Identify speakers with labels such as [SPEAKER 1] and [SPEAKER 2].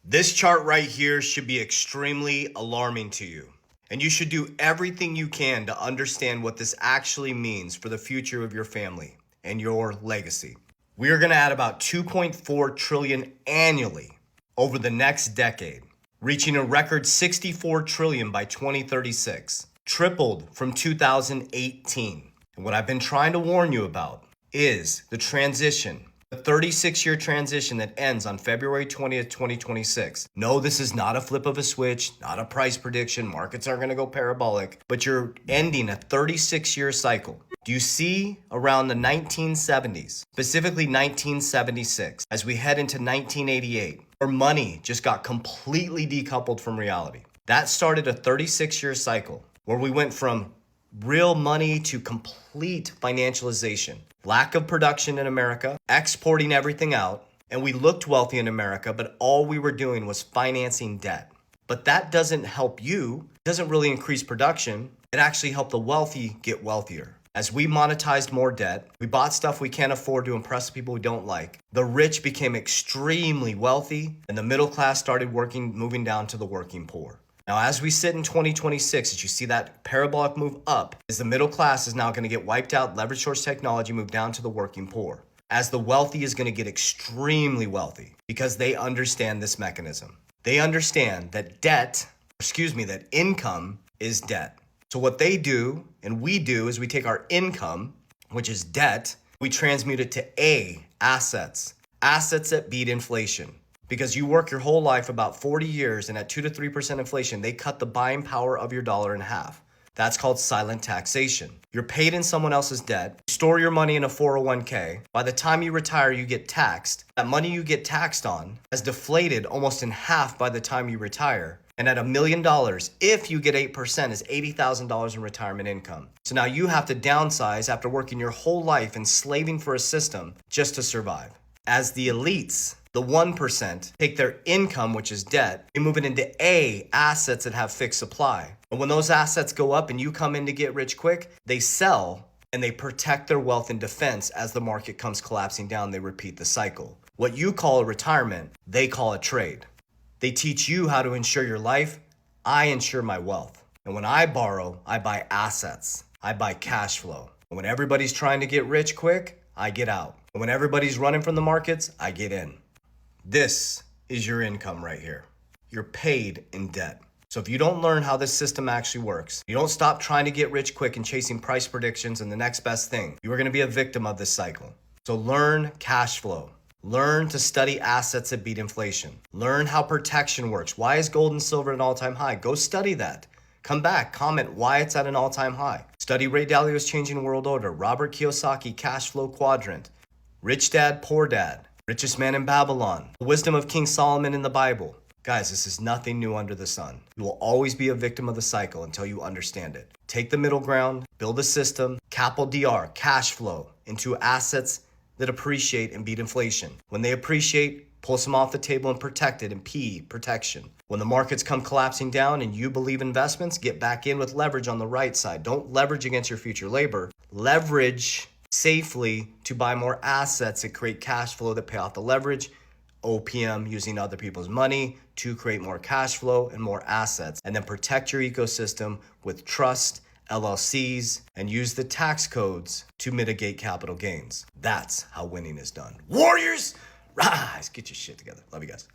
[SPEAKER 1] This chart right here should be extremely alarming to you. And you should do everything you can to understand what this actually means for the future of your family and your legacy. We are going to add about 2.4 trillion annually over the next decade, reaching a record 64 trillion by 2036, tripled from 2018. And what I've been trying to warn you about is the transition, the 36-year transition that ends on February 20th, 2026. No, this is not a flip of a switch, not a price prediction. Markets aren't going to go parabolic, but you're ending a 36-year cycle. Do you see around the 1970s, specifically 1976, as we head into 1988, where money just got completely decoupled from reality? That started a 36-year cycle where we went from real money to complete financialization, lack of production in America, exporting everything out, and we looked wealthy in America, but all we were doing was financing debt. But that doesn't help you, it doesn't really increase production, it actually helped the wealthy get wealthier. As we monetized more debt, we bought stuff we can't afford to impress people we don't like. The rich became extremely wealthy, and the middle class started moving down to the working poor. Now, as we sit in 2026, as you see that parabolic move up, as the middle class is now going to get wiped out, leverage source technology move down to the working poor. As the wealthy is going to get extremely wealthy because they understand this mechanism. They understand that that income is debt. So what they do and we do is we take our income, which is debt, we transmute it to assets that beat inflation. Because you work your whole life about 40 years and at 2 to 3% inflation, they cut the buying power of your dollar in half. That's called silent taxation. You're paid in someone else's debt, you store your money in a 401k. By the time you retire, you get taxed. That money you get taxed on has deflated almost in half by the time you retire. And at $1 million, if you get 8%, is $80,000 in retirement income. So now you have to downsize after working your whole life and slaving for a system just to survive. As the elites, the 1%, take their income, which is debt, they move it into assets that have fixed supply. And when those assets go up and you come in to get rich quick, they sell and they protect their wealth in defense. As the market comes collapsing down, they repeat the cycle. What you call a retirement, they call a trade. They teach you how to insure your life. I insure my wealth. And when I borrow, I buy assets. I buy cash flow. And when everybody's trying to get rich quick, I get out. And when everybody's running from the markets, I get in. This is your income right here. You're paid in debt. So if you don't learn how this system actually works, you don't stop trying to get rich quick and chasing price predictions and the next best thing, you are going to be a victim of this cycle. So learn cash flow. Learn to study assets that beat inflation. Learn how protection works. Why is gold and silver at an all-time high? Go study that. Come back, comment why it's at an all-time high. Study Ray Dalio's Changing World Order, Robert Kiyosaki, Cash Flow Quadrant, Rich Dad, Poor Dad, Richest Man in Babylon, the wisdom of King Solomon in the Bible. Guys, this is nothing new under the sun. You will always be a victim of the cycle until you understand it. Take the middle ground, build a system, capital DR, cash flow, into assets that appreciate and beat inflation. When they appreciate, pull some off the table and protect it, and P, protection. When the markets come collapsing down and you believe investments, get back in with leverage on the right side. Don't leverage against your future labor. Leverage safely to buy more assets that create cash flow that pay off the leverage. OPM, using other people's money to create more cash flow and more assets. And then protect your ecosystem with trust, LLCs, and use the tax codes to mitigate capital gains. That's how winning is done. Warriors, rise! Get your shit together. Love you guys.